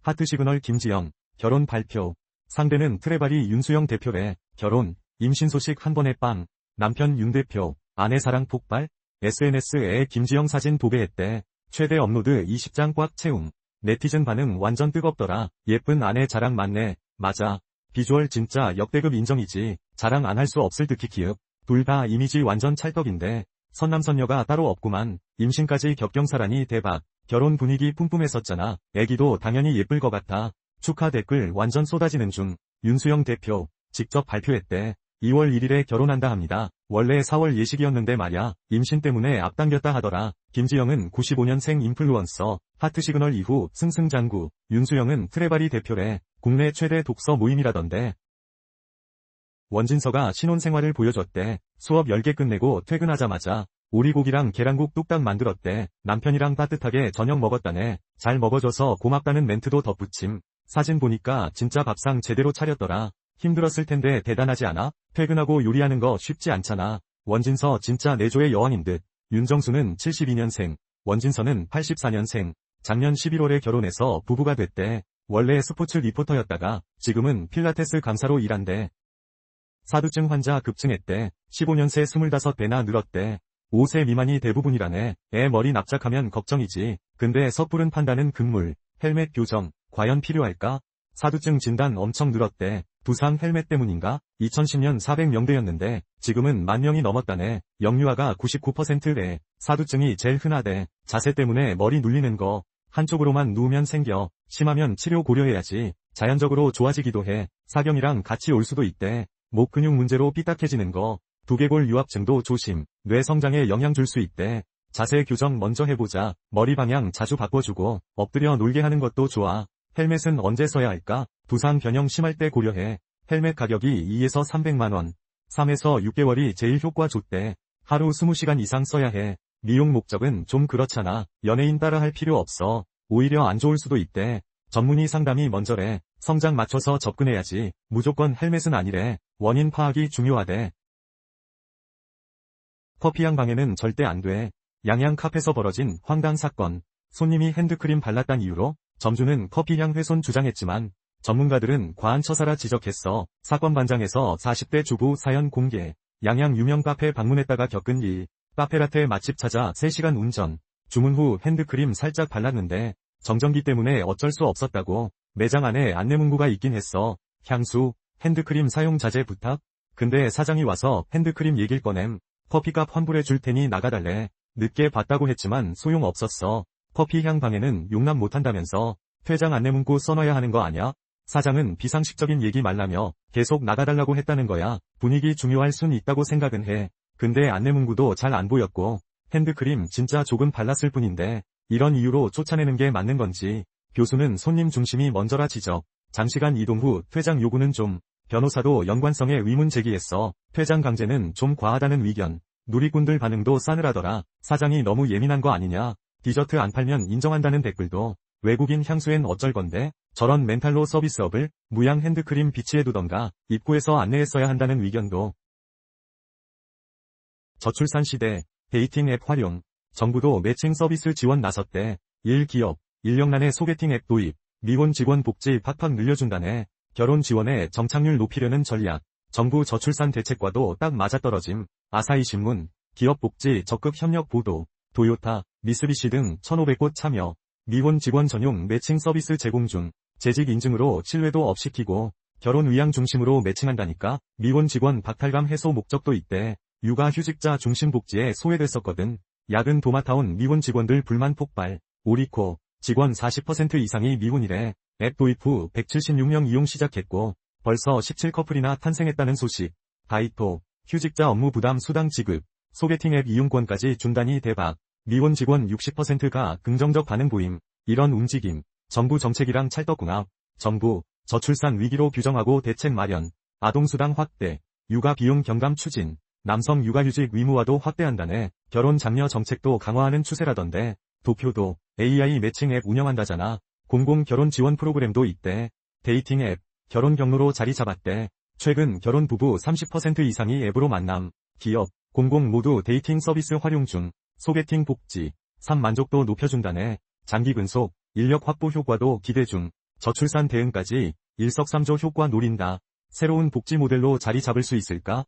하트 시그널 김지영, 결혼 발표. 상대는 트레바리 윤수영 대표래. 결혼, 임신 소식 한 번에 빵. 남편 윤 대표, 아내 사랑 폭발. SNS에 김지영 사진 도배했대. 최대 업로드 20장 꽉 채움. 네티즌 반응 완전 뜨겁더라. 예쁜 아내 자랑 맞네. 맞아. 비주얼 진짜 역대급 인정이지. 자랑 안 할 수 없을 듯 키키읍. 둘 다 이미지 완전 찰떡인데. 선남선녀가 따로 없구만. 임신까지 겹경사라니 대박. 결혼 분위기 뿜뿜했었잖아. 애기도 당연히 예쁠 것 같아. 축하 댓글 완전 쏟아지는 중. 윤수영 대표, 직접 발표했대. 2월 1일에 결혼한다 합니다. 원래 4월 예식이었는데 말야. 임신 때문에 앞당겼다 하더라. 김지영은 95년생 인플루언서, 하트 시그널 이후 승승장구. 윤수영은 트레바리 대표래. 국내 최대 독서 모임이라던데. 원진서가 신혼생활을 보여줬대. 수업 10개 끝내고 퇴근하자마자 오리고기랑 계란국 뚝딱 만들었대. 남편이랑 따뜻하게 저녁 먹었다네. 잘 먹어줘서 고맙다는 멘트도 덧붙임. 사진 보니까 진짜 밥상 제대로 차렸더라. 힘들었을 텐데 대단하지 않아? 퇴근하고 요리하는 거 쉽지 않잖아. 원진서 진짜 내조의 여왕인 듯. 윤정수는 72년생, 원진서는 84년생. 작년 11월에 결혼해서 부부가 됐대. 원래 스포츠 리포터였다가 지금은 필라테스 강사로 일한대. 사두증 환자 급증했대. 15년새 25배나 늘었대. 5세 미만이 대부분이라네. 애 머리 납작하면 걱정이지. 근데 섣부른 판단은 금물. 헬멧 교정, 과연 필요할까? 사두증 진단 엄청 늘었대. 부상 헬멧 때문인가? 2010년 400명대였는데 지금은 10,000명이 넘었다네. 영유아가 99%래. 사두증이 제일 흔하대. 자세 때문에 머리 눌리는 거. 한쪽으로만 누우면 생겨. 심하면 치료 고려해야지. 자연적으로 좋아지기도 해. 사경이랑 같이 올 수도 있대. 목 근육 문제로 삐딱해지는 거. 두개골 유압증도 조심. 뇌 성장에 영향 줄 수 있대. 자세 교정 먼저 해보자. 머리 방향 자주 바꿔주고 엎드려 놀게 하는 것도 좋아. 헬멧은 언제 써야 할까? 부상 변형 심할 때 고려해. 헬멧 가격이 2에서 300만원. 3에서 6개월이 제일 효과 좋대. 하루 20시간 이상 써야 해. 미용 목적은 좀 그렇잖아. 연예인 따라 할 필요 없어. 오히려 안 좋을 수도 있대. 전문의 상담이 먼저래. 성장 맞춰서 접근해야지. 무조건 헬멧은 아니래. 원인 파악이 중요하대. 커피향 방해는 절대 안 돼. 양양 카페에서 벌어진 황당 사건. 손님이 핸드크림 발랐단 이유로 점주는 커피향 훼손 주장했지만 전문가들은 과한 처사라 지적했어. 사건 반장에서 40대 주부 사연 공개. 양양 유명 카페 방문했다가 겪은 일. 카페라테 맛집 찾아 3시간 운전. 주문 후 핸드크림 살짝 발랐는데 정전기 때문에 어쩔 수 없었다고. 매장 안에 안내문구가 있긴 했어. 향수, 핸드크림 사용 자제 부탁. 근데 사장이 와서 핸드크림 얘길 꺼냄. 커피값 환불해 줄 테니 나가달래. 늦게 봤다고 했지만 소용없었어. 커피향 방해는 용납 못한다면서. 퇴장 안내문구 써놔야 하는 거 아냐? 사장은 비상식적인 얘기 말라며 계속 나가달라고 했다는 거야. 분위기 중요할 순 있다고 생각은 해. 근데 안내문구도 잘 안 보였고 핸드크림 진짜 조금 발랐을 뿐인데 이런 이유로 쫓아내는 게 맞는 건지. 교수는 손님 중심이 먼저라 지적. 장시간 이동 후 퇴장 요구는 좀. 변호사도 연관성에 의문 제기했어. 퇴장 강제는 좀 과하다는 의견. 누리꾼들 반응도 싸늘하더라. 사장이 너무 예민한 거 아니냐. 디저트 안 팔면 인정한다는 댓글도. 외국인 향수엔 어쩔 건데? 저런 멘탈로 서비스업을 무양 핸드크림 비치해두던가 입구에서 안내했어야 한다는 의견도. 저출산 시대, 데이팅 앱 활용. 정부도 매칭 서비스 지원 나섰대. 1기업, 인력난에 소개팅 앱 도입. 미혼 직원 복지 팍팍 늘려준다네. 결혼 지원에 정착률 높이려는 전략. 정부 저출산 대책과도 딱 맞아떨어짐. 아사히 신문, 기업 복지 적극 협력 보도. 도요타, 미쓰비시 등 1,500곳 참여. 미혼 직원 전용 매칭 서비스 제공 중. 재직 인증으로 신뢰도 업 시키고 결혼 의향 중심으로 매칭한다니까. 미혼 직원 박탈감 해소 목적도 있대. 육아 휴직자 중심 복지에 소외됐었거든. 야근 도맡아온 미혼 직원들 불만 폭발. 오리코, 직원 40% 이상이 미혼이래. 앱 도입 후 176명 이용 시작했고 벌써 17커플이나 탄생했다는 소식. 다이토, 휴직자 업무 부담 수당 지급. 소개팅 앱 이용권까지 준다니 대박. 미혼 직원 60%가 긍정적 반응 보임. 이런 움직임. 정부 정책이랑 찰떡궁합. 정부, 저출산 위기로 규정하고 대책 마련. 아동수당 확대. 육아 비용 경감 추진. 남성 육아휴직 의무화도 확대한다네. 결혼 장려 정책도 강화하는 추세라던데. 도쿄도 AI 매칭 앱 운영한다잖아. 공공 결혼 지원 프로그램도 있대. 데이팅 앱, 결혼 경로로 자리 잡았대. 최근 결혼 부부 30% 이상이 앱으로 만남. 기업, 공공 모두 데이팅 서비스 활용 중. 소개팅 복지, 삶 만족도 높여준다네. 장기 근속, 인력 확보 효과도 기대 중. 저출산 대응까지 일석삼조 효과 노린다. 새로운 복지 모델로 자리 잡을 수 있을까?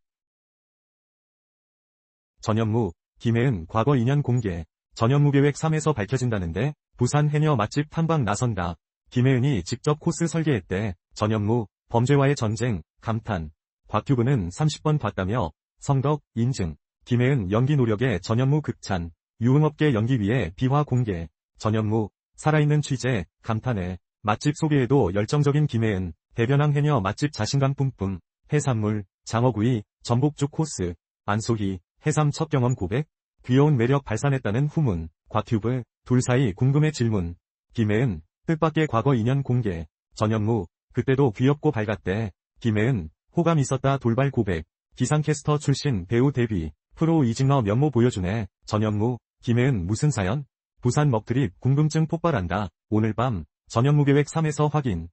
전현무, 김혜은 과거 인연 공개. 전현무 계획 3에서 밝혀진다는데 부산 해녀 맛집 탐방 나선다. 김혜은이 직접 코스 설계했대. 전현무, 범죄와의 전쟁, 감탄. 곽튜브는 30번 봤다며 성덕, 인증. 김혜은 연기 노력에 전현무 극찬. 유흥업계 연기 위해 비화 공개. 전현무, 살아있는 취재, 감탄해. 맛집 소개에도 열정적인 김혜은. 대변항 해녀 맛집 자신감 뿜뿜. 해산물, 장어구이, 전복죽 코스. 안소희, 해삼 첫 경험 고백. 귀여운 매력 발산했다는 후문. 곽튜브, 둘 사이 궁금해 질문. 김혜은, 뜻밖의 과거 인연 공개. 전현무, 그때도 귀엽고 밝았대. 김혜은, 호감 있었다 돌발 고백. 기상캐스터 출신 배우 데뷔. 프로 이직러 면모 보여주네. 전현무, 김혜은 무슨 사연? 부산 먹드립 궁금증 폭발한다. 오늘 밤 전현무 계획 3에서 확인.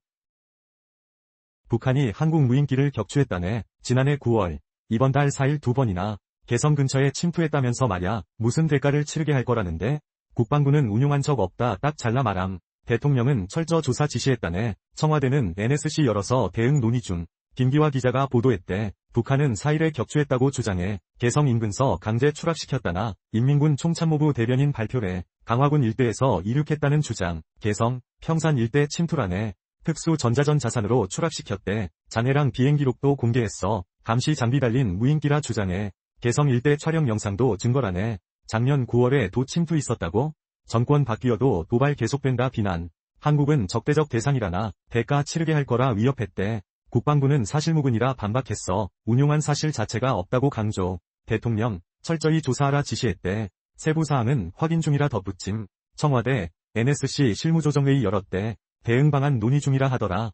북한이 한국 무인기를 격추했다네. 지난해 9월, 이번 달 4일 2번이나 개성 근처에 침투했다면서 말야. 무슨 대가를 치르게 할 거라는데? 국방부는 운용한 적 없다 딱 잘라 말함. 대통령은 철저 조사 지시했다네. 청와대는 NSC 열어서 대응 논의 중. 김기화 기자가 보도했대. 북한은 4일에 격추했다고 주장해. 개성 인근서 강제 추락시켰다나. 인민군 총참모부 대변인 발표래. 강화군 일대에서 이륙했다는 주장. 개성, 평산 일대 침투라네. 특수 전자전 자산으로 추락시켰대. 잔해랑 비행 기록도 공개했어. 감시 장비 달린 무인기라 주장해. 개성 일대 촬영 영상도 증거라네. 작년 9월에 도 침투 있었다고? 정권 바뀌어도 도발 계속된다 비난. 한국은 적대적 대상이라나 대가 치르게 할 거라 위협했대. 국방부는 사실무근이라 반박했어. 운용한 사실 자체가 없다고 강조. 대통령, 철저히 조사하라 지시했대. 세부 사항은 확인 중이라 덧붙임. 청와대, NSC 실무조정회의 열었대. 대응 방안 논의 중이라 하더라.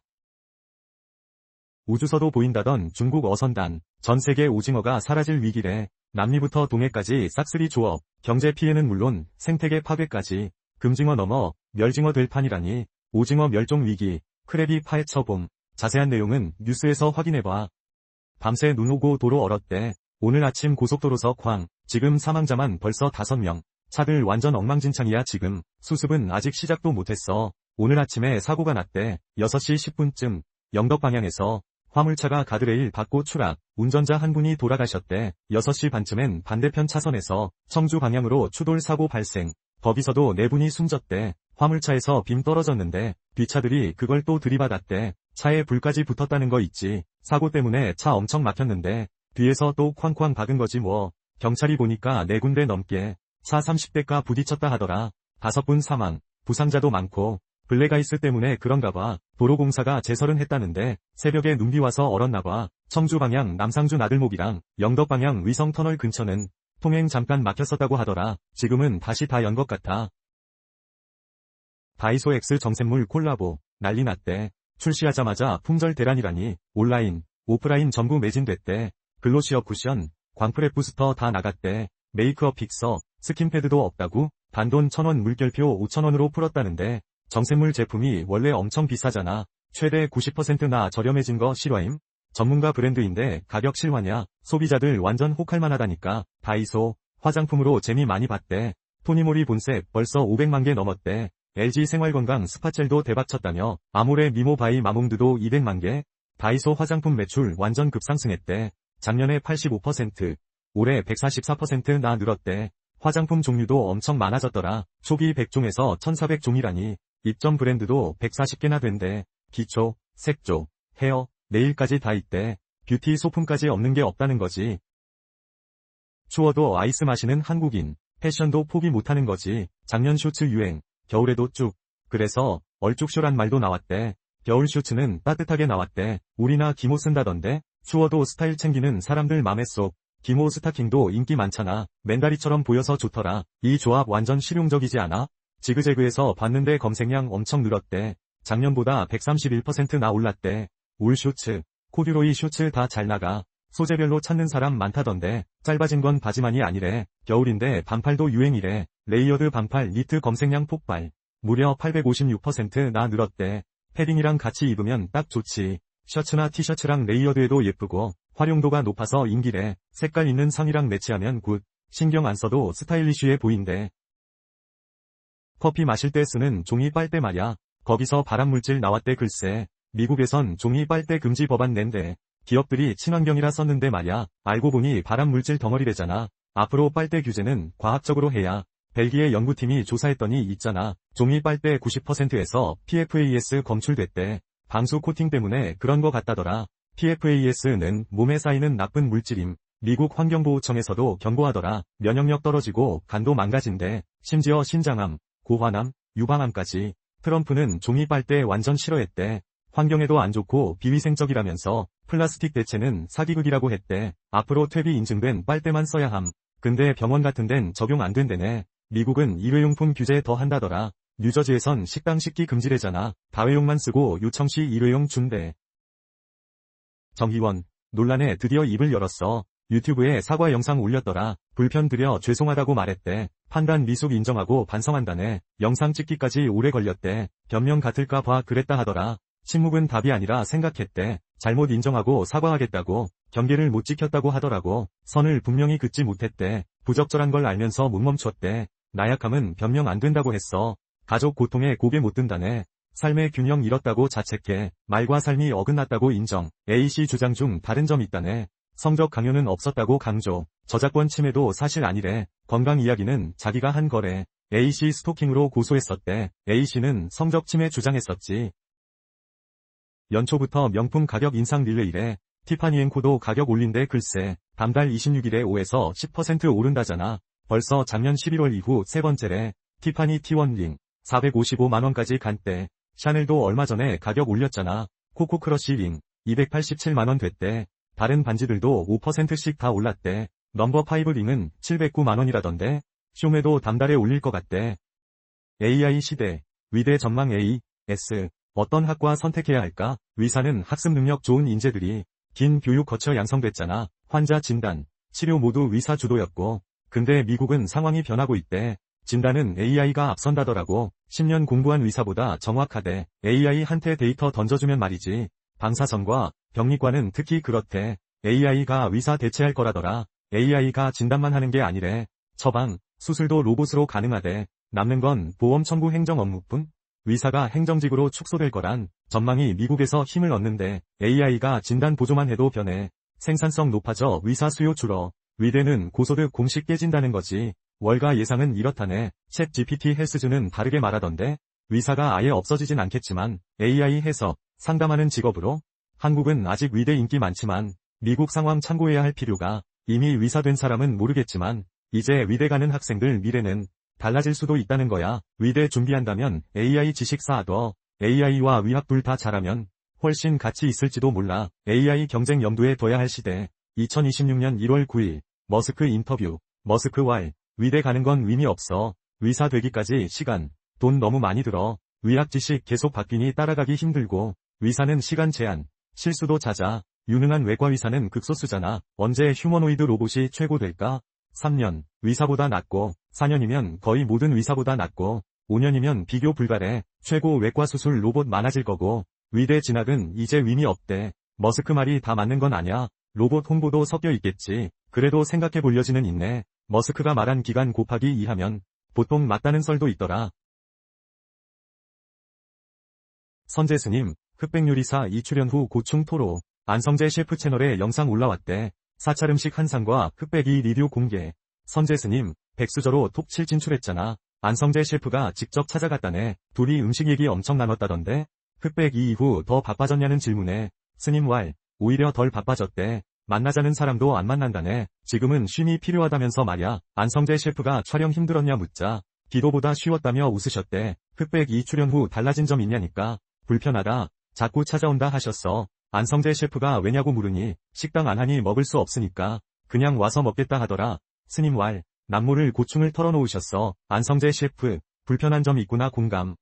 우주서도 보인다던 중국 어선단. 전 세계 오징어가 사라질 위기래. 남미부터 동해까지 싹쓸이 조업. 경제 피해는 물론 생태계 파괴까지. 금징어 넘어 멸징어 될 판이라니. 오징어 멸종 위기. 크랩이 파헤쳐봄. 자세한 내용은 뉴스에서 확인해봐. 밤새 눈 오고 도로 얼었대. 오늘 아침 고속도로서 광. 지금 사망자만 벌써 5명. 차들 완전 엉망진창이야 지금. 수습은 아직 시작도 못했어. 오늘 아침에 사고가 났대. 6시 10분쯤. 영덕 방향에서 화물차가 가드레일 받고 추락. 운전자 한 분이 돌아가셨대. 6시 반쯤엔 반대편 차선에서 청주 방향으로 추돌 사고 발생. 거기서도 4분이 숨졌대. 화물차에서 빔 떨어졌는데 뒷차들이 그걸 또 들이받았대. 차에 불까지 붙었다는 거 있지. 사고 때문에 차 엄청 막혔는데 뒤에서 또 쾅쾅 박은 거지 뭐. 경찰이 보니까 4군데 넘게 차 30대가 부딪혔다 하더라. 5분 사망. 부상자도 많고 블랙아이스 때문에 그런가 봐. 도로공사가 제설은 했다는데 새벽에 눈비 와서 얼었나 봐. 청주 방향 남상주 나들목이랑 영덕 방향 위성터널 근처는 통행 잠깐 막혔었다고 하더라. 지금은 다시 다 연 것 같아. 다이소 X 정샘물 콜라보. 난리 났대. 출시하자마자 품절 대란이라니. 온라인, 오프라인 전부 매진됐대. 글로시어 쿠션, 광프랩 부스터 다 나갔대. 메이크업 픽서, 스킨패드도 없다고? 단돈 1,000원 물결표 5,000원으로 풀었다는데 정샘물 제품이 원래 엄청 비싸잖아. 최대 90%나 저렴해진 거 실화임? 전문가 브랜드인데 가격 실화냐? 소비자들 완전 혹할만 하다니까. 다이소, 화장품으로 재미 많이 봤대. 토니모리 본색 벌써 500만 개 넘었대. LG 생활건강 스파젤도 대박쳤다며. 아모레 미모 바이 마몽드도 200만 개. 다이소 화장품 매출 완전 급상승했대. 작년에 85%, 올해 144%나 늘었대. 화장품 종류도 엄청 많아졌더라. 초기 100종에서 1400종이라니. 입점 브랜드도 140개나 된대. 기초, 색조, 헤어, 네일까지 다 있대. 뷰티 소품까지 없는 게 없다는 거지. 추워도 아이스 마시는 한국인. 패션도 포기 못하는 거지. 작년 슈츠 유행. 겨울에도 쭉. 그래서 얼쭉쇼란 말도 나왔대. 겨울 슈츠는 따뜻하게 나왔대. 우리나 기모 쓴다던데. 추워도 스타일 챙기는 사람들 맘에 쏙. 기모 스타킹도 인기 많잖아. 맨다리처럼 보여서 좋더라. 이 조합 완전 실용적이지 않아? 지그재그에서 봤는데 검색량 엄청 늘었대. 작년보다 131%나 올랐대. 울 슈츠, 코듀로이 슈츠 다 잘 나가. 소재별로 찾는 사람 많다던데. 짧아진 건 바지만이 아니래. 겨울인데 반팔도 유행이래. 레이어드 반팔 니트 검색량 폭발. 무려 856%나 늘었대. 패딩이랑 같이 입으면 딱 좋지. 셔츠나 티셔츠랑 레이어드에도 예쁘고 활용도가 높아서 인기래. 색깔 있는 상의랑 매치하면 굿. 신경 안 써도 스타일리쉬해 보인대. 커피 마실 때 쓰는 종이 빨대 말야. 거기서 발암물질 나왔대 글쎄. 미국에선 종이 빨대 금지 법안 낸대. 기업들이 친환경이라 썼는데 말야. 알고 보니 발암물질 덩어리래잖아. 앞으로 빨대 규제는 과학적으로 해야. 벨기에 연구팀이 조사했더니 있잖아. 종이 빨대 90%에서 PFAS 검출됐대. 방수 코팅 때문에 그런 거 같다더라. PFAS는 몸에 쌓이는 나쁜 물질임. 미국 환경보호청에서도 경고하더라. 면역력 떨어지고 간도 망가진대. 심지어 신장암, 고환암, 유방암까지. 트럼프는 종이 빨대 완전 싫어했대. 환경에도 안 좋고 비위생적이라면서 플라스틱 대체는 사기극이라고 했대. 앞으로 퇴비 인증된 빨대만 써야 함. 근데 병원 같은 데는 적용 안 된대네. 미국은 일회용품 규제 더 한다더라. 뉴저지에선 식당 식기 금지래잖아. 다회용만 쓰고 요청시 일회용 준대. 정의원, 논란에 드디어 입을 열었어. 유튜브에 사과 영상 올렸더라. 불편 드려 죄송하다고 말했대. 판단 미숙 인정하고 반성한다네. 영상 찍기까지 오래 걸렸대. 변명 같을까 봐 그랬다 하더라. 침묵은 답이 아니라 생각했대. 잘못 인정하고 사과하겠다고. 경계를 못 지켰다고 하더라고. 선을 분명히 긋지 못했대. 부적절한 걸 알면서 못 멈췄대. 나약함은 변명 안 된다고 했어. 가족 고통에 고개 못 든다네. 삶의 균형 잃었다고 자책해. 말과 삶이 어긋났다고 인정. A씨 주장 중 다른 점 있다네. 성적 강요는 없었다고 강조. 저작권 침해도 사실 아니래. 건강 이야기는 자기가 한 거래. A씨 스토킹으로 고소했었대. A씨는 성적 침해 주장했었지. 연초부터 명품 가격 인상 릴레이래. 티파니 앤코도 가격 올린대 글쎄. 다음달 26일에 5에서 10% 오른다잖아. 벌써 작년 11월 이후 세 번째래. 티파니 T1 링 455만원까지 간대. 샤넬도 얼마 전에 가격 올렸잖아. 코코 크러쉬 링 287만원 됐대. 다른 반지들도 5%씩 다 올랐대. 넘버 5 링은 709만원이라던데. 쇼메도 다음달에 올릴 것 같대. AI 시대. 위대 전망 A, S. 어떤 학과 선택해야 할까? 의사는 학습 능력 좋은 인재들이 긴 교육 거쳐 양성됐잖아. 환자 진단, 치료 모두 의사 주도였고. 근데 미국은 상황이 변하고 있대. 진단은 AI가 앞선다더라고. 10년 공부한 의사보다 정확하대. AI한테 데이터 던져주면 말이지. 방사선과 병리과는 특히 그렇대. AI가 의사 대체할 거라더라. AI가 진단만 하는 게 아니래. 처방, 수술도 로봇으로 가능하대. 남는 건 보험 청구 행정 업무뿐. 의사가 행정직으로 축소될 거란 전망이 미국에서 힘을 얻는데 AI가 진단 보조만 해도 변해. 생산성 높아져 의사 수요 줄어. 의대는 고소득 공식 깨진다는 거지. 월가 예상은 이렇다네. 챗 GPT 헬스주는 다르게 말하던데. 의사가 아예 없어지진 않겠지만 AI 해석, 상담하는 직업으로. 한국은 아직 의대 인기 많지만 미국 상황 참고해야 할 필요가. 이미 의사 된 사람은 모르겠지만 이제 의대 가는 학생들 미래는 달라질 수도 있다는 거야. 의대 준비한다면 AI 지식 쌓아둬. AI와 의학 둘 다 잘하면 훨씬 가치 있을지도 몰라. AI 경쟁 염두에 둬야 할 시대. 2026년 1월 9일 머스크 인터뷰. 머스크 왈. 의대 가는 건 의미 없어. 의사 되기까지 시간, 돈 너무 많이 들어. 의학 지식 계속 바뀌니 따라가기 힘들고. 의사는 시간 제한, 실수도 잦아. 유능한 외과 의사는 극소수잖아. 언제 휴머노이드 로봇이 최고 될까? 3년, 의사보다 낫고, 4년이면 거의 모든 의사보다 낫고, 5년이면 비교 불가래. 최고 외과 수술 로봇 많아질 거고, 의대 진학은 이제 의미 없대. 머스크 말이 다 맞는 건 아냐. 로봇 홍보도 섞여 있겠지. 그래도 생각해 볼 여지는 있네. 머스크가 말한 기간 곱하기 2하면 보통 맞다는 썰도 있더라. 선재스님, 흑백요리사 2출연 후 고충 토로. 안성재 셰프 채널에 영상 올라왔대. 사찰음식 한상과 흑백이 리뷰 공개. 선재스님, 백수저로 톱7 진출했잖아. 안성재 셰프가 직접 찾아갔다네. 둘이 음식 얘기 엄청 나눴다던데. 흑백이 이후 더 바빠졌냐는 질문에 스님 왈, 오히려 덜 바빠졌대. 만나자는 사람도 안 만난다네. 지금은 쉼이 필요하다면서 말야. 안성재 셰프가 촬영 힘들었냐 묻자 기도보다 쉬웠다며 웃으셨대. 흑백2 출연 후 달라진 점 있냐니까. 불편하다. 자꾸 찾아온다 하셨어. 안성재 셰프가 왜냐고 물으니 식당 안 하니 먹을 수 없으니까 그냥 와서 먹겠다 하더라. 스님 왈, 남모를 고충을 털어놓으셨어. 안성재 셰프, 불편한 점 있구나 공감.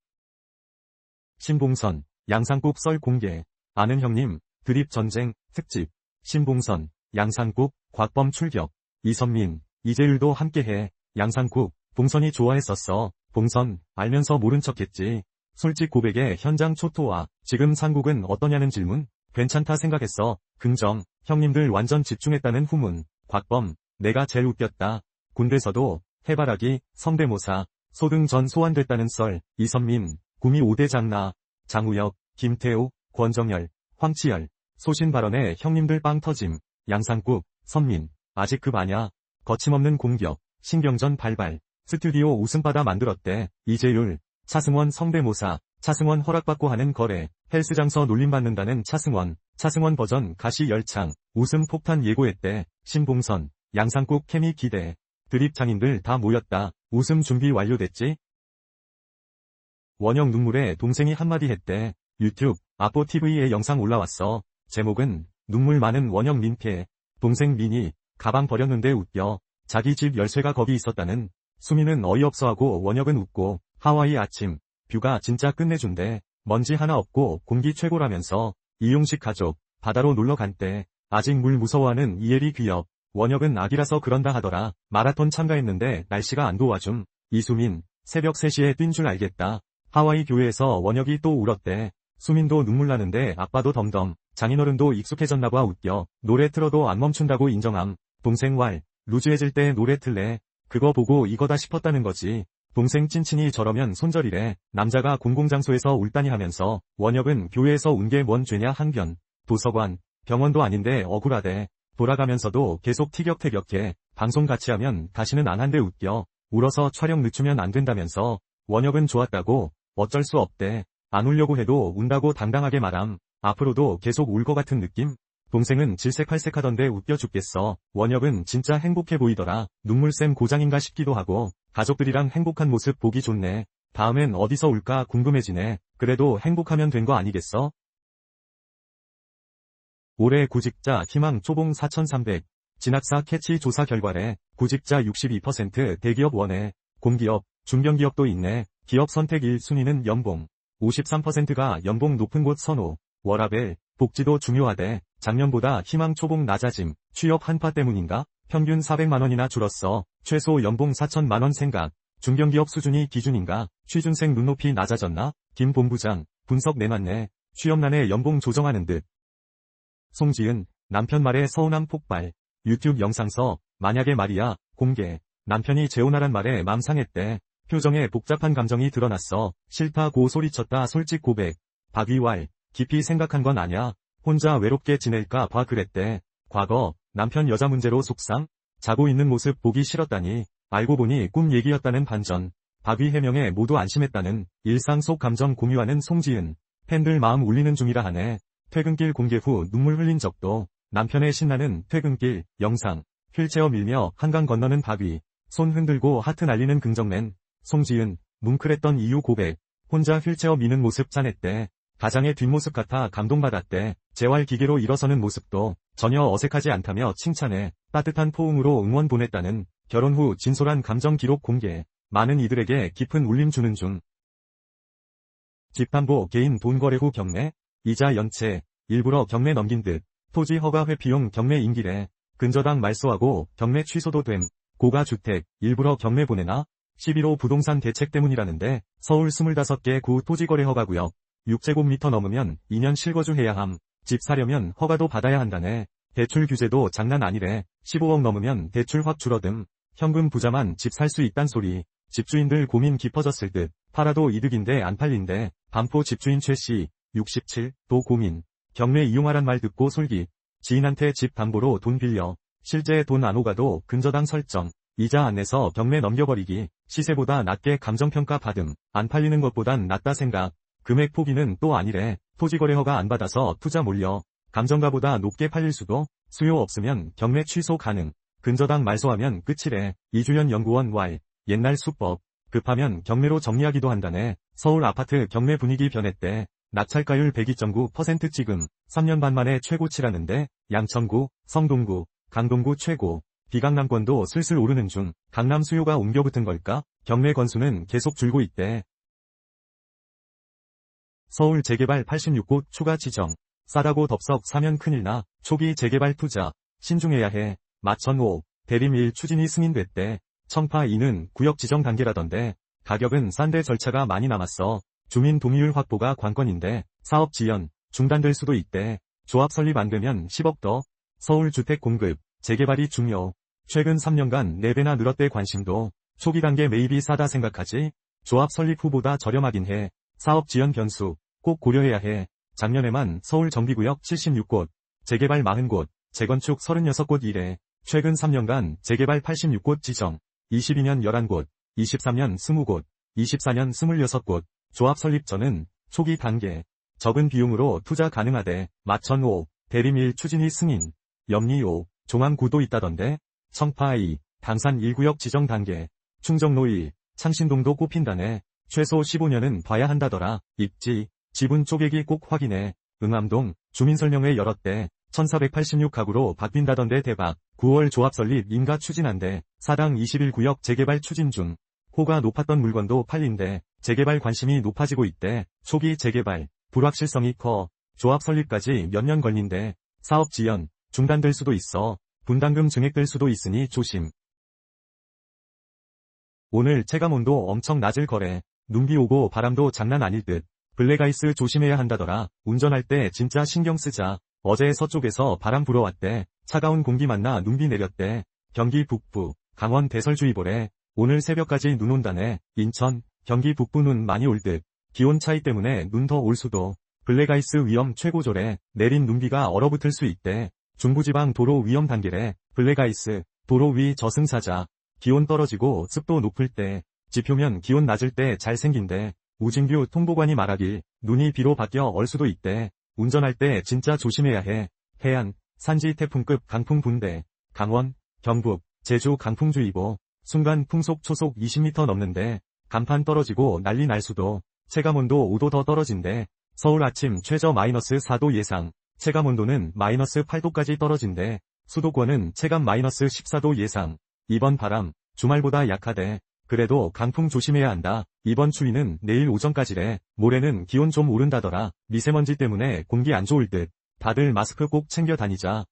신봉선, 양상국 썰 공개. 아는 형님, 드립 전쟁, 특집. 신봉선, 양상국, 곽범 출격. 이선민, 이재율도 함께해. 양상국, 봉선이 좋아했었어. 봉선, 알면서 모른 척했지. 솔직 고백에 현장 초토화. 지금 상국은 어떠냐는 질문. 괜찮다 생각했어. 긍정, 형님들 완전 집중했다는 후문. 곽범, 내가 제일 웃겼다. 군대서도 해바라기, 성대모사, 소등 전 소환됐다는 썰. 이선민, 구미 5대 장나, 장우혁, 김태우, 권정열, 황치열, 소신 발언에 형님들 빵 터짐, 양상국, 선민, 아직 급 아냐, 거침없는 공격, 신경전 발발, 스튜디오 웃음바다 만들었대, 이재율, 차승원 성대모사, 차승원 허락받고 하는 거래, 헬스장서 놀림받는다는 차승원 버전 가시 열창, 웃음 폭탄 예고했대, 신봉선, 양상국 케미 기대, 드립 장인들 다 모였다, 웃음 준비 완료됐지? 원영 눈물에 동생이 한마디 했대, 유튜브, 아뽀TV에 영상 올라왔어, 제목은, 눈물 많은 원영 민폐, 동생 민이, 가방 버렸는데 웃겨, 자기 집 열쇠가 거기 있었다는, 수미는 어이없어하고 원혁은 웃고, 하와이 아침, 뷰가 진짜 끝내준대, 먼지 하나 없고 공기 최고라면서, 이용식 가족, 바다로 놀러 간대, 아직 물 무서워하는 이혜리 귀엽, 원혁은 아기라서 그런다 하더라, 마라톤 참가했는데 날씨가 안 도와줌, 이수민, 새벽 3시에 뛴 줄 알겠다, 하와이 교회에서 원혁이 또 울었대, 수민도 눈물 나는데 아빠도 덤덤, 장인어른도 익숙해졌나봐 웃겨, 노래 틀어도 안 멈춘다고 인정함, 동생 왈, 루즈해질 때 노래 틀래, 그거 보고 이거다 싶었다는 거지. 동생 찐친이 저러면 손절이래. 남자가 공공장소에서 울다니 하면서 원혁은 교회에서 운 게 뭔 죄냐 항변. 도서관, 병원도 아닌데 억울하대. 돌아가면서도 계속 티격태격해. 방송 같이 하면 다시는 안 한대 웃겨. 울어서 촬영 늦추면 안 된다면서. 원혁은 좋았다고. 어쩔 수 없대. 안 울려고 해도 운다고 당당하게 말함. 앞으로도 계속 울 것 같은 느낌? 동생은 질색팔색하던데 웃겨 죽겠어. 원혁은 진짜 행복해 보이더라. 눈물샘 고장인가 싶기도 하고. 가족들이랑 행복한 모습 보기 좋네. 다음엔 어디서 울까 궁금해지네. 그래도 행복하면 된 거 아니겠어? 올해 구직자 희망 초봉 4,300. 진학사 캐치 조사 결과래. 구직자 62% 대기업 원해. 공기업, 중견기업도 있네. 기업 선택 1순위는 연봉. 53%가 연봉 높은 곳 선호. 워라밸, 복지도 중요하대. 작년보다 희망 초봉 낮아짐. 취업 한파 때문인가? 평균 400만원이나 줄었어. 최소 연봉 4천만원 생각. 중견기업 수준이 기준인가? 취준생 눈높이 낮아졌나? 김 본부장, 분석 내놨네. 취업난에 연봉 조정하는 듯. 송지은, 남편 말에 서운함 폭발. 유튜브 영상서, 만약에 말이야, 공개. 남편이 재혼하란 말에 맘 상했대. 표정에 복잡한 감정이 드러났어. 싫다고 소리쳤다 솔직 고백. 박위왈, 깊이 생각한 건 아냐. 혼자 외롭게 지낼까 봐 그랬대. 과거, 남편 여자 문제로 속상? 자고 있는 모습 보기 싫었다니. 알고 보니 꿈 얘기였다는 반전. 박위 해명에 모두 안심했다는. 일상 속 감정 공유하는 송지은. 팬들 마음 울리는 중이라 하네. 퇴근길 공개 후 눈물 흘린 적도. 남편의 신나는 퇴근길 영상. 휠체어 밀며 한강 건너는 박위. 손 흔들고 하트 날리는 긍정맨. 송지은. 뭉클했던 이유 고백. 혼자 휠체어 미는 모습 짠했대. 가장의 뒷모습 같아 감동받았대. 재활 기계로 일어서는 모습도 전혀 어색하지 않다며 칭찬해. 따뜻한 포옹으로 응원 보냈다는. 결혼 후 진솔한 감정 기록 공개. 많은 이들에게 깊은 울림 주는 중. 집담보 개인 돈 거래 후 경매. 이자 연체. 일부러 경매 넘긴 듯. 토지 허가 회피용 경매 임기래. 근저당 말소하고 경매 취소도 됨. 고가주택 일부러 경매 보내나? 11호 부동산 대책 때문이라는데. 서울 25개 구 토지거래 허가구역. 6제곱미터 넘으면 2년 실거주해야 함. 집 사려면 허가도 받아야 한다네. 대출 규제도 장난 아니래. 15억 넘으면 대출 확 줄어듦. 현금 부자만 집 살 수 있단 소리. 집주인들 고민 깊어졌을 듯. 팔아도 이득인데 안 팔린대. 반포 집주인 최씨 67도 고민. 경매 이용하란 말 듣고 솔깃. 지인한테 집 담보로 돈 빌려. 실제 돈 안 오가도 근저당 설정. 이자 안 내서 경매 넘겨버리기. 시세보다 낮게 감정평가 받음. 안 팔리는 것보단 낫다 생각. 금액 포기는 또 아니래. 토지거래 허가 안 받아서 투자 몰려. 감정가보다 높게 팔릴 수도. 수요 없으면 경매 취소 가능. 근저당 말소하면 끝이래. 이주연 연구원 왈. 옛날 수법. 급하면 경매로 정리하기도 한다네. 서울 아파트 경매 분위기 변했대. 낙찰가율 102.9% 지금 3년 반 만에 최고치라는데. 양천구, 성동구, 강동구 최고. 비강남권도 슬슬 오르는 중. 강남 수요가 옮겨붙은 걸까? 경매 건수는 계속 줄고 있대. 서울 재개발 86곳 추가 지정. 싸다고 덥석 사면 큰일나. 초기 재개발 투자. 신중해야 해. 마천 5. 대림 1 추진이 승인됐대. 청파 2는 구역 지정 단계라던데. 가격은 싼데 절차가 많이 남았어. 주민 동의율 확보가 관건인데. 사업 지연. 중단될 수도 있대. 조합 설립 안 되면 10억 더. 서울 주택 공급. 재개발이 중요. 최근 3년간 4배나 늘었대 관심도. 초기 단계 매입이 싸다 생각하지? 조합 설립 후보다 저렴하긴 해. 사업 지연 변수, 꼭 고려해야 해. 작년에만 서울 정비구역 76곳, 재개발 40곳, 재건축 36곳 이래. 최근 3년간 재개발 86곳 지정, 22년 11곳, 23년 20곳, 24년 26곳, 조합 설립 전은 초기 단계, 적은 비용으로 투자 가능하대. 마천 5, 대림 1 추진위 승인, 염리 5, 종암 9도 있다던데. 청파 2, 당산 1구역 지정 단계, 충정로 1, 창신동도 꼽힌다네. 최소 15년은 봐야 한다더라. 입지, 지분 쪼개기 꼭 확인해. 응암동, 주민설명회 열었대. 1486가구로 바뀐다던데 대박. 9월 조합 설립 인가 추진한대. 사당 21구역 재개발 추진 중. 호가 높았던 물건도 팔린대. 재개발 관심이 높아지고 있대. 초기 재개발, 불확실성이 커. 조합 설립까지 몇 년 걸린대. 사업 지연, 중단될 수도 있어. 분담금 증액될 수도 있으니 조심. 오늘 체감온도 엄청 낮을 거래. 눈비 오고 바람도 장난 아닐 듯. 블랙아이스 조심해야 한다더라. 운전할 때 진짜 신경 쓰자. 어제 서쪽에서 바람 불어왔대. 차가운 공기 만나 눈비 내렸대. 경기 북부, 강원 대설주의보래. 오늘 새벽까지 눈 온다네. 인천, 경기 북부 눈 많이 올 듯. 기온 차이 때문에 눈 더 올 수도. 블랙아이스 위험 최고조래. 내린 눈비가 얼어붙을 수 있대. 중부지방 도로 위험 단계래. 블랙아이스, 도로 위 저승사자. 기온 떨어지고 습도 높을 때, 지표면 기온 낮을 때 잘 생긴대. 우진규 통보관이 말하길, 눈이 비로 바뀌어 얼 수도 있대. 운전할 때 진짜 조심해야 해. 해안, 산지 태풍급 강풍 분대. 강원, 경북, 제주 강풍주의보. 순간 풍속 초속 20m 넘는데, 간판 떨어지고 난리 날 수도. 체감온도 5도 더 떨어진대. 서울 아침 최저 마이너스 4도 예상. 체감온도는 마이너스 8도까지 떨어진대. 수도권은 체감 마이너스 14도 예상. 이번 바람, 주말보다 약하대. 그래도 강풍 조심해야 한다. 이번 추위는 내일 오전까지래. 모레는 기온 좀 오른다더라. 미세먼지 때문에 공기 안 좋을 듯. 다들 마스크 꼭 챙겨 다니자.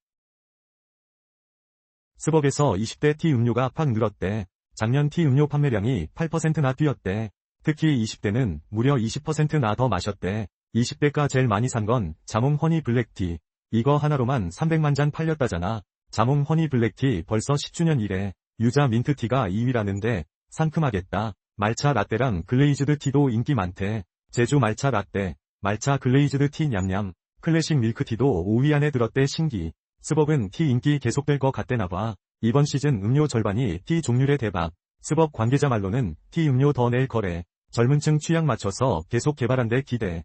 스벅에서 20대 티 음료가 팍 늘었대. 작년 티 음료 판매량이 8%나 뛰었대. 특히 20대는 무려 20%나 더 마셨대. 20대가 제일 많이 산 건 자몽 허니 블랙티. 이거 하나로만 300만 잔 팔렸다잖아. 자몽 허니 블랙티 벌써 10주년 이래. 유자 민트티가 2위라는데 상큼하겠다. 말차 라떼랑 글레이즈드 티도 인기 많대. 제주 말차 라떼, 말차 글레이즈드 티 냠냠, 클래식 밀크티도 5위 안에 들었대. 신기. 스벅은 티 인기 계속될 것 같대나봐. 이번 시즌 음료 절반이 티 종류래. 대박. 스벅 관계자 말로는 티 음료 더 낼 거래. 젊은층 취향 맞춰서 계속 개발한대. 기대.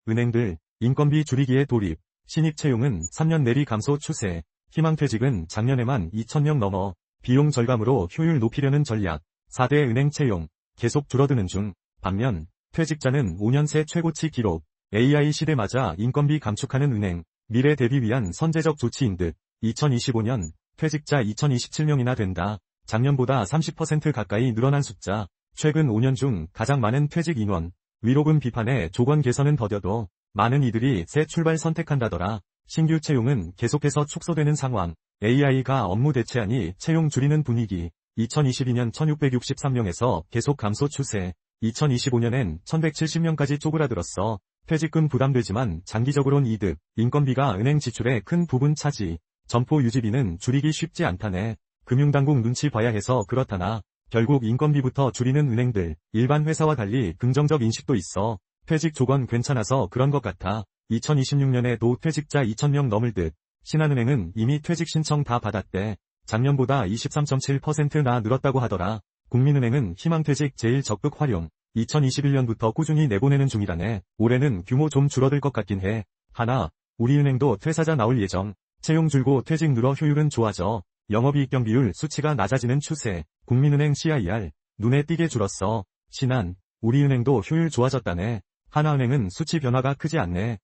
은행들, 인건비 줄이기에 돌입. 신입 채용은 3년 내리 감소 추세. 희망퇴직은 작년에만 2,000명 넘어. 비용 절감으로 효율 높이려는 전략. 4대 은행 채용, 계속 줄어드는 중. 반면, 퇴직자는 5년 새 최고치 기록. AI 시대 맞아 인건비 감축하는 은행. 미래 대비 위한 선제적 조치인 듯. 2025년, 퇴직자 2027명이나 된다. 작년보다 30% 가까이 늘어난 숫자. 최근 5년 중 가장 많은 퇴직 인원. 위로금 비판에 조건 개선은 더뎌도 많은 이들이 새 출발 선택한다더라. 신규 채용은 계속해서 축소되는 상황. AI가 업무 대체하니 채용 줄이는 분위기. 2022년 1663명에서 계속 감소 추세. 2025년엔 1170명까지 쪼그라들었어. 퇴직금 부담되지만 장기적으론 이득. 인건비가 은행 지출의 큰 부분 차지. 점포 유지비는 줄이기 쉽지 않다네. 금융당국 눈치 봐야 해서 그렇다나. 결국 인건비부터 줄이는 은행들. 일반 회사와 달리 긍정적 인식도 있어. 퇴직 조건 괜찮아서 그런 것 같아. 2026년에도 퇴직자 2,000명 넘을 듯. 신한은행은 이미 퇴직 신청 다 받았대. 작년보다 23.7%나 늘었다고 하더라. 국민은행은 희망퇴직 제일 적극 활용. 2021년부터 꾸준히 내보내는 중이라네. 올해는 규모 좀 줄어들 것 같긴 해. 하나, 우리은행도 퇴사자 나올 예정. 채용 줄고 퇴직 늘어 효율은 좋아져. 영업이익경 비율 수치가 낮아지는 추세. 국민은행 CIR, 눈에 띄게 줄었어. 신한, 우리은행도 효율 좋아졌다네. 하나은행은 수치 변화가 크지 않네.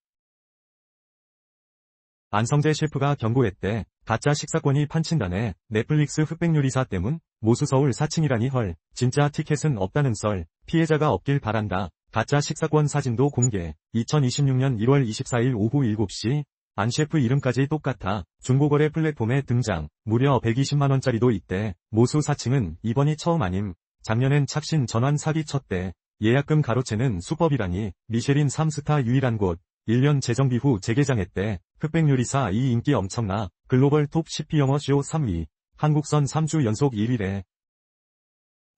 안성재 셰프가 경고했대. 가짜 식사권이 판친다네. 넷플릭스 흑백 요리사 때문? 모수 서울 4층이라니 헐. 진짜 티켓은 없다는 썰. 피해자가 없길 바란다. 가짜 식사권 사진도 공개. 2026년 1월 24일 오후 7시. 안 셰프 이름까지 똑같아. 중고거래 플랫폼에 등장. 무려 120만원짜리도 있대. 모수 4층은 이번이 처음 아님. 작년엔 착신 전환 사기 쳤대. 예약금 가로채는 수법이라니. 미쉐린 3스타 유일한 곳. 1년 재정비 후 재개장했대. 흑백 요리사 이 인기 엄청나. 글로벌 톱 10피 영어쇼 3위. 한국선 3주 연속 1위래.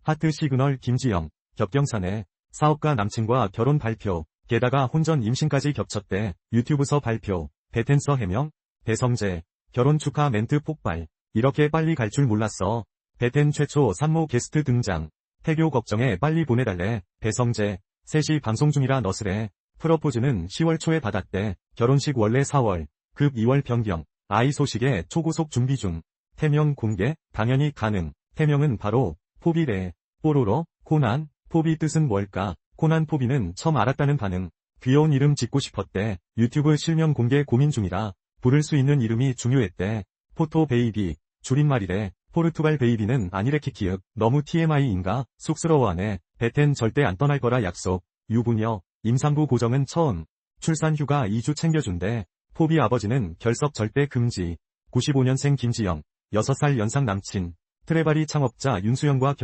하트 시그널 김지영. 겹경사네. 사업가 남친과 결혼 발표, 게다가 혼전 임신까지 겹쳤대. 유튜브서 발표, 배텐서 해명, 배성재, 결혼 축하 멘트 폭발. 이렇게 빨리 갈 줄 몰랐어. 배텐 최초 산모 게스트 등장. 태교 걱정에 빨리 보내달래. 배성재, 셋이 방송 중이라 너스레. 프러포즈는 10월 초에 받았대. 결혼식 원래 4월, 급 2월 변경. 아이 소식에 초고속 준비 중. 태명 공개? 당연히 가능. 태명은 바로 포비래. 뽀로로, 코난, 포비 뜻은 뭘까? 코난 포비는 처음 알았다는 반응. 귀여운 이름 짓고 싶었대. 유튜브 실명 공개 고민 중이라 부를 수 있는 이름이 중요했대. 포토 베이비, 줄임말이래. 포르투갈 베이비는 아니래 키키윽. 너무 TMI인가? 쑥스러워하네. 베텐 절대 안 떠날 거라 약속. 유부녀, 임산부 고정은 처음. 출산 휴가 2주 챙겨준대. 포비 아버지는 결석 절대 금지. 95년생 김지영, 6살 연상 남친. 트레바리 창업자 윤수영과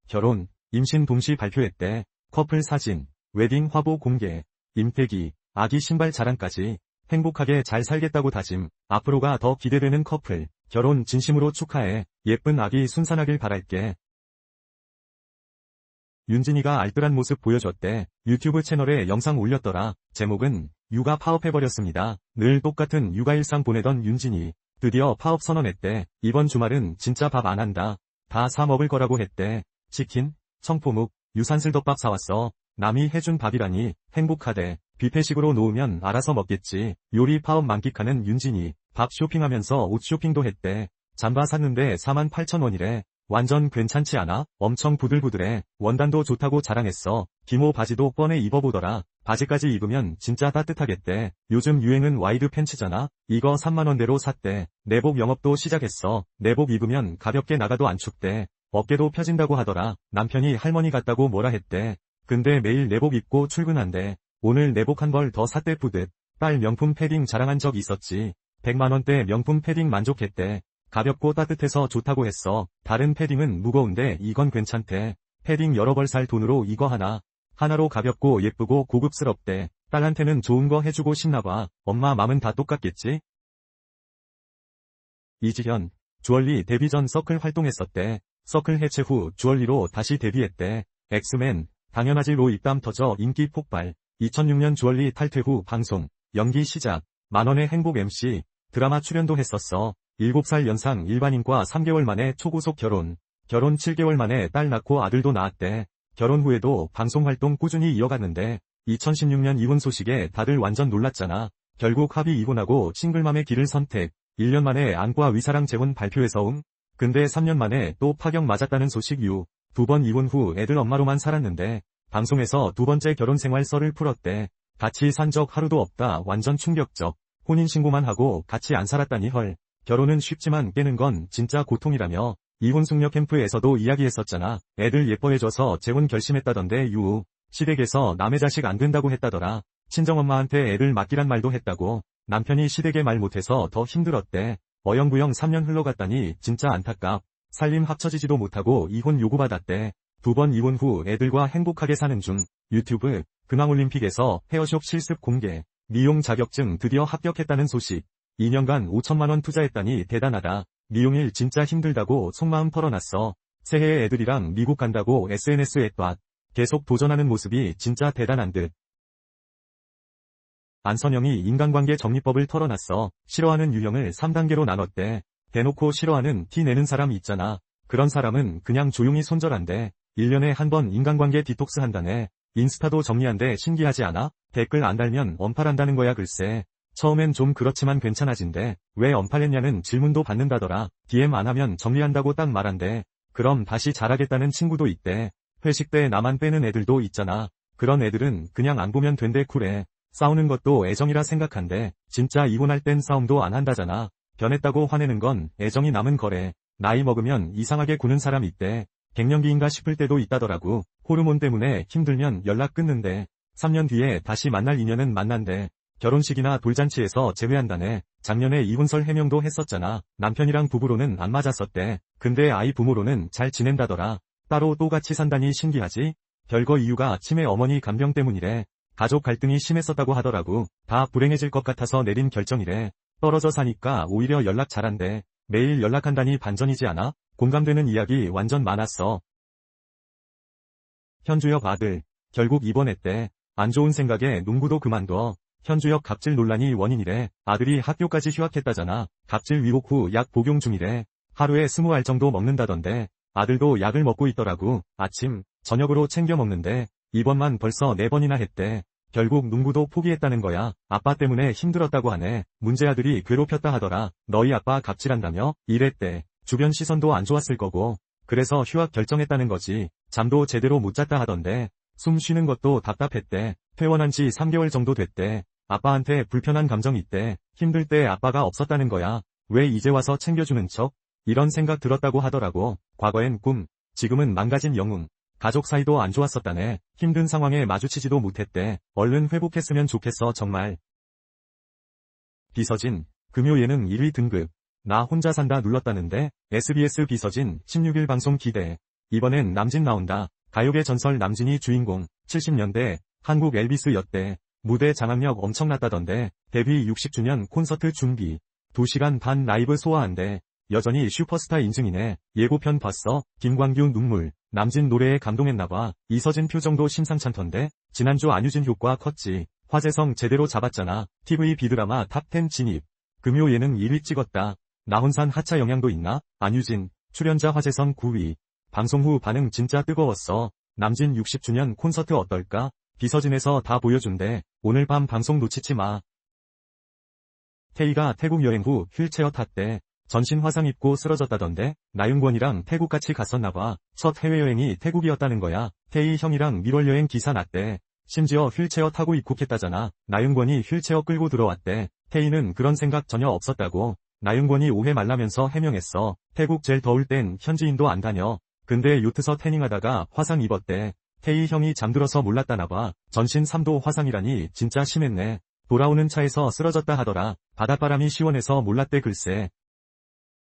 결혼, 임신 동시 발표했대. 커플 사진, 웨딩 화보 공개. 임태기, 아기 신발 자랑까지. 행복하게 잘 살겠다고 다짐. 앞으로가 더 기대되는 커플. 결혼 진심으로 축하해. 예쁜 아기 순산하길 바랄게. 윤진이가 알뜰한 모습 보여줬대. 유튜브 채널에 영상 올렸더라. 제목은 육아 파업해버렸습니다. 늘 똑같은 육아 일상 보내던 윤진이 드디어 파업 선언했대. 이번 주말은 진짜 밥 안 한다. 다 사 먹을 거라고 했대. 치킨, 청포묵, 유산슬덮밥 사왔어. 남이 해준 밥이라니 행복하대. 뷔페식으로 놓으면 알아서 먹겠지. 요리 파업 만끽하는 윤진이 밥 쇼핑하면서 옷 쇼핑도 했대. 잠바 샀는데 48,000원이래. 완전 괜찮지 않아? 엄청 부들부들해. 원단도 좋다고 자랑했어. 기모 바지도 뻔해 입어보더라. 바지까지 입으면 진짜 따뜻하겠대. 요즘 유행은 와이드 팬츠잖아. 이거 3만원대로 샀대. 내복 영업도 시작했어. 내복 입으면 가볍게 나가도 안 춥대. 어깨도 펴진다고 하더라. 남편이 할머니 같다고 뭐라 했대. 근데 매일 내복 입고 출근한대. 오늘 내복 한 벌 더 샀대 뿌듯. 딸 명품 패딩 자랑한 적 있었지. 100만원대 명품 패딩 만족했대. 가볍고 따뜻해서 좋다고 했어. 다른 패딩은 무거운데 이건 괜찮대. 패딩 여러 벌 살 돈으로 이거 하나로 가볍고 예쁘고 고급스럽대. 딸한테는 좋은 거 해주고 싶나봐. 엄마 맘은 다 똑같겠지? 이지현, 주얼리 데뷔 전 서클 활동했었대. 서클 해체 후 주얼리로 다시 데뷔했대. 엑스맨, 당연하지로 입담 터져 인기 폭발. 2006년 주얼리 탈퇴 후 방송, 연기 시작. 만원의 행복 MC, 드라마 출연도 했었어. 7살 연상 일반인과 3개월 만에 초고속 결혼 7개월 만에 딸 낳고 아들도 낳았대. 결혼 후에도 방송 활동 꾸준히 이어갔는데 2016년 이혼 소식에 다들 완전 놀랐잖아. 결국 합의 이혼하고 싱글맘의 길을 선택. 1년 만에 안과 위사랑 재혼 발표해서 근데 3년 만에 또 파격 맞았다는 소식 유. 2번 이혼 후 애들 엄마로만 살았는데 방송에서 2번째 결혼 생활 썰을 풀었대. 같이 산 적 하루도 없다. 완전 충격적. 혼인신고만 하고 같이 안 살았다니 헐. 결혼은 쉽지만 깨는 건 진짜 고통이라며. 이혼 숙녀 캠프에서도 이야기했었잖아. 애들 예뻐해줘서 재혼 결심했다던데 유. 시댁에서 남의 자식 안 된다고 했다더라. 친정엄마한테 애들 맡기란 말도 했다고. 남편이 시댁에 말 못해서 더 힘들었대. 어영부영 3년 흘러갔다니 진짜 안타깝. 살림 합쳐지지도 못하고 이혼 요구받았대. 2번 이혼 후 애들과 행복하게 사는 중. 유튜브, 근황올림픽에서 헤어숍 실습 공개. 미용 자격증 드디어 합격했다는 소식. 2년간 5천만원 투자했다니 대단하다. 미용일 진짜 힘들다고 속마음 털어놨어. 새해에 애들이랑 미국 간다고 SNS에 ጧ. 계속 도전하는 모습이 진짜 대단한 듯. 안선영이 인간관계 정리법을 털어놨어. 싫어하는 유형을 3단계로 나눴대. 대놓고 싫어하는 티 내는 사람 있잖아. 그런 사람은 그냥 조용히 손절한대. 1년에 한 번 인간관계 디톡스 한다네. 인스타도 정리한대. 신기하지 않아? 댓글 안 달면 언팔한다는 거야 글쎄. 처음엔 좀 그렇지만 괜찮아진대. 왜 언팔했냐는 질문도 받는다더라. DM 안 하면 정리한다고 딱 말한대. 그럼 다시 잘하겠다는 친구도 있대. 회식 때 나만 빼는 애들도 있잖아. 그런 애들은 그냥 안 보면 된대. 쿨해. 싸우는 것도 애정이라 생각한대. 진짜 이혼할 땐 싸움도 안 한다잖아. 변했다고 화내는 건 애정이 남은 거래. 나이 먹으면 이상하게 구는 사람 있대. 갱년기인가 싶을 때도 있다더라고. 호르몬 때문에 힘들면 연락 끊는데 3년 뒤에 다시 만날 인연은 만난대. 결혼식이나 돌잔치에서 제외한다네. 작년에 이혼설 해명도 했었잖아. 남편이랑 부부로는 안 맞았었대. 근데 아이 부모로는 잘 지낸다더라. 따로 또 같이 산다니 신기하지? 별거 이유가 치매 어머니 간병 때문이래. 가족 갈등이 심했었다고 하더라고. 다 불행해질 것 같아서 내린 결정이래. 떨어져 사니까 오히려 연락 잘한대. 매일 연락한다니 반전이지 않아? 공감되는 이야기 완전 많았어. 현주역 아들, 결국 입원했대. 안 좋은 생각에 농구도 그만둬. 현주역 갑질 논란이 원인이래. 아들이 학교까지 휴학했다잖아. 갑질 위복 후 약 복용 중이래. 하루에 20알 정도 먹는다던데. 아들도 약을 먹고 있더라고. 아침, 저녁으로 챙겨 먹는데 입원만 벌써 4번이나 했대. 결국 농구도 포기했다는 거야. 아빠 때문에 힘들었다고 하네. 문제 아들이 괴롭혔다 하더라. 너희 아빠 갑질한다며? 이랬대. 주변 시선도 안 좋았을 거고. 그래서 휴학 결정했다는 거지. 잠도 제대로 못 잤다 하던데. 숨 쉬는 것도 답답했대. 퇴원한 지 3개월 정도 됐대. 아빠한테 불편한 감정이 있대. 힘들 때 아빠가 없었다는 거야. 왜 이제 와서 챙겨주는 척? 이런 생각 들었다고 하더라고. 과거엔 꿈, 지금은 망가진 영웅. 가족 사이도 안 좋았었다네. 힘든 상황에 마주치지도 못했대. 얼른 회복했으면 좋겠어 정말. 비서진, 금요 예능 1위 등급. 나 혼자 산다 눌렀다는데. SBS 비서진 16일 방송 기대. 이번엔 남진 나온다. 가요계 전설 남진이 주인공. 70년대 한국 엘비스였대. 무대 장악력 엄청났다던데. 데뷔 60주년 콘서트 준비. 2시간 반 라이브 소화한대. 여전히 슈퍼스타 인증이네. 예고편 봤어? 김광규 눈물. 남진 노래에 감동했나봐. 이서진 표정도 심상찮던데. 지난주 안유진 효과 컸지. 화제성 제대로 잡았잖아. TV 비드라마 탑10 진입. 금요 예능 1위 찍었다. 나훈산 하차 영향도 있나? 안유진, 출연자 화제성 9위. 방송 후 반응 진짜 뜨거웠어. 남진 60주년 콘서트 어떨까? 비서진에서 다 보여준대. 오늘 밤 방송 놓치지 마. 태희가 태국 여행 후 휠체어 탔대. 전신 화상 입고 쓰러졌다던데. 나윤권이랑 태국 같이 갔었나봐. 첫 해외여행이 태국이었다는 거야. 태희 형이랑 밀월 여행 기사 났대. 심지어 휠체어 타고 입국했다잖아. 나윤권이 휠체어 끌고 들어왔대. 태희는 그런 생각 전혀 없었다고. 나윤권이 오해 말라면서 해명했어. 태국 제일 더울 땐 현지인도 안 다녀. 근데 요트서 태닝하다가 화상 입었대. 태희 형이 잠들어서 몰랐다나봐. 전신 3도 화상이라니 진짜 심했네. 돌아오는 차에서 쓰러졌다 하더라. 바닷바람이 시원해서 몰랐대 글쎄.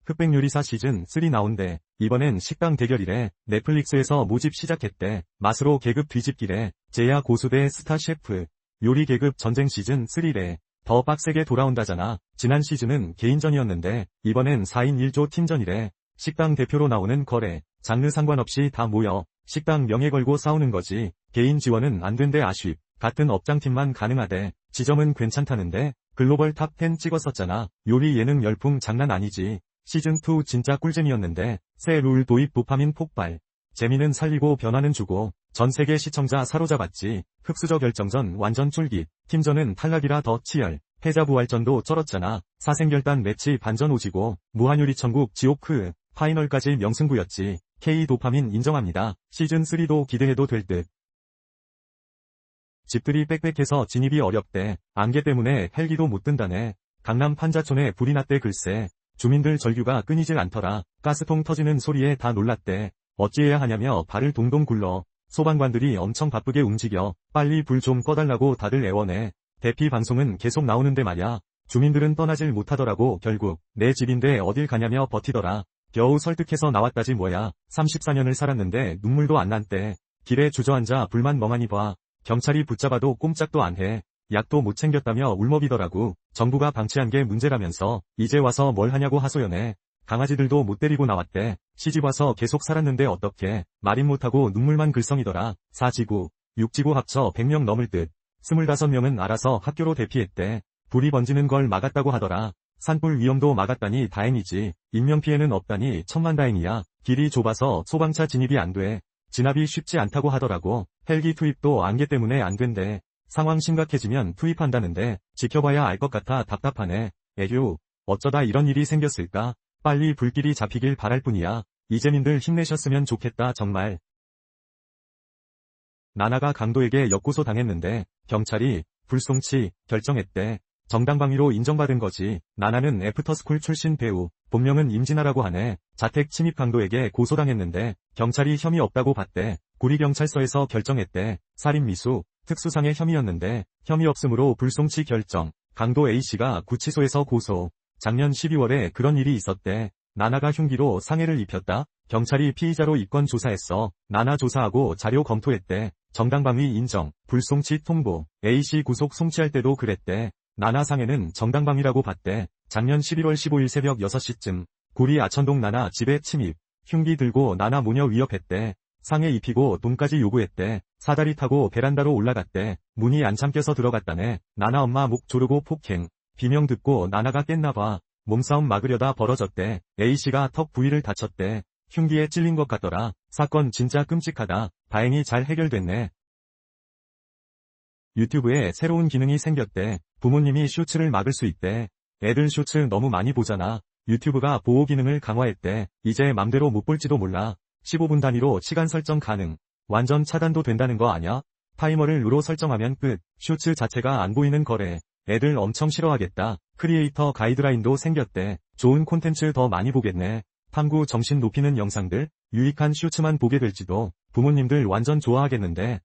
흑백요리사 시즌3 나온대. 이번엔 식당 대결이래. 넷플릭스에서 모집 시작했대. 맛으로 계급 뒤집기래. 제야 고수대 스타 셰프. 요리 계급 전쟁 시즌3래. 더 빡세게 돌아온다잖아. 지난 시즌은 개인전이었는데 이번엔 4인 1조 팀전이래. 식당 대표로 나오는 거래. 장르 상관없이 다 모여. 식당 명예 걸고 싸우는 거지. 개인 지원은 안 된대 아쉽. 같은 업장팀만 가능하대. 지점은 괜찮다는데. 글로벌 탑10 찍었었잖아. 요리 예능 열풍 장난 아니지. 시즌2 진짜 꿀잼이었는데. 새 룰 도입 도파민 폭발. 재미는 살리고 변화는 주고. 전 세계 시청자 사로잡았지. 흡수저 결정전 완전 쫄깃. 팀전은 탈락이라 더 치열. 패자 부활전도 쩔었잖아. 사생결단 매치 반전 오지고. 무한요리 천국 지옥크. 파이널까지 명승부였지. K 도파민 인정합니다. 시즌3도 기대해도 될 듯. 집들이 빽빽해서 진입이 어렵대. 안개 때문에 헬기도 못 뜬다네. 강남 판자촌에 불이 났대 글쎄. 주민들 절규가 끊이질 않더라. 가스통 터지는 소리에 다 놀랐대. 어찌해야 하냐며 발을 동동 굴러. 소방관들이 엄청 바쁘게 움직여. 빨리 불 좀 꺼달라고 다들 애원해. 대피 방송은 계속 나오는데 말야. 주민들은 떠나질 못하더라고. 결국 내 집인데 어딜 가냐며 버티더라. 겨우 설득해서 나왔다지 뭐야. 34년을 살았는데 눈물도 안 난대. 길에 주저앉아 불만 멍하니 봐. 경찰이 붙잡아도 꼼짝도 안 해. 약도 못 챙겼다며 울먹이더라고. 정부가 방치한 게 문제라면서 이제 와서 뭘 하냐고 하소연해. 강아지들도 못 데리고 나왔대. 시집 와서 계속 살았는데 어떡해. 말인 못하고 눈물만 글썽이더라. 4지구, 6지구 합쳐 100명 넘을 듯. 25명은 알아서 학교로 대피했대. 불이 번지는 걸 막았다고 하더라. 산불 위험도 막았다니 다행이지. 인명피해는 없다니 천만다행이야. 길이 좁아서 소방차 진입이 안 돼. 진압이 쉽지 않다고 하더라고. 헬기 투입도 안개 때문에 안 된대. 상황 심각해지면 투입한다는데 지켜봐야 알 것 같아 답답하네. 에휴, 어쩌다 이런 일이 생겼을까. 빨리 불길이 잡히길 바랄 뿐이야. 이재민들 힘내셨으면 좋겠다 정말. 나나가 강도에게 역고소 당했는데 경찰이 불송치 결정했대. 정당방위로 인정받은 거지. 나나는 애프터스쿨 출신 배우. 본명은 임진아라고 하네. 자택 침입 강도에게 고소당했는데 경찰이 혐의 없다고 봤대. 구리경찰서에서 결정했대. 살인미수, 특수상해 혐의였는데 혐의 없음으로 불송치 결정. 강도 A씨가 구치소에서 고소. 작년 12월에 그런 일이 있었대. 나나가 흉기로 상해를 입혔다. 경찰이 피의자로 입건 조사했어. 나나 조사하고 자료 검토했대. 정당방위 인정, 불송치 통보. A씨 구속 송치할 때도 그랬대. 나나 상해는 정당방위라고 봤대. 작년 11월 15일 새벽 6시쯤 구리 아천동 나나 집에 침입. 흉기 들고 나나 모녀 위협했대. 상에 입히고 돈까지 요구했대. 사다리 타고 베란다로 올라갔대. 문이 안 잠겨서 들어갔다네. 나나 엄마 목 조르고 폭행. 비명 듣고 나나가 깼나봐. 몸싸움 막으려다 벌어졌대. A씨가 턱 부위를 다쳤대. 흉기에 찔린 것 같더라. 사건 진짜 끔찍하다. 다행히 잘 해결됐네. 유튜브에 새로운 기능이 생겼대. 부모님이 쇼츠를 막을 수 있대. 애들 쇼츠 너무 많이 보잖아. 유튜브가 보호 기능을 강화했대. 이제 맘대로 못 볼지도 몰라. 15분 단위로 시간 설정 가능. 완전 차단도 된다는 거 아냐? 타이머를 루로 설정하면 끝. 쇼츠 자체가 안 보이는 거래. 애들 엄청 싫어하겠다. 크리에이터 가이드라인도 생겼대. 좋은 콘텐츠 더 많이 보겠네. 탐구 정신 높이는 영상들, 유익한 쇼츠만 보게 될지도. 부모님들 완전 좋아하겠는데.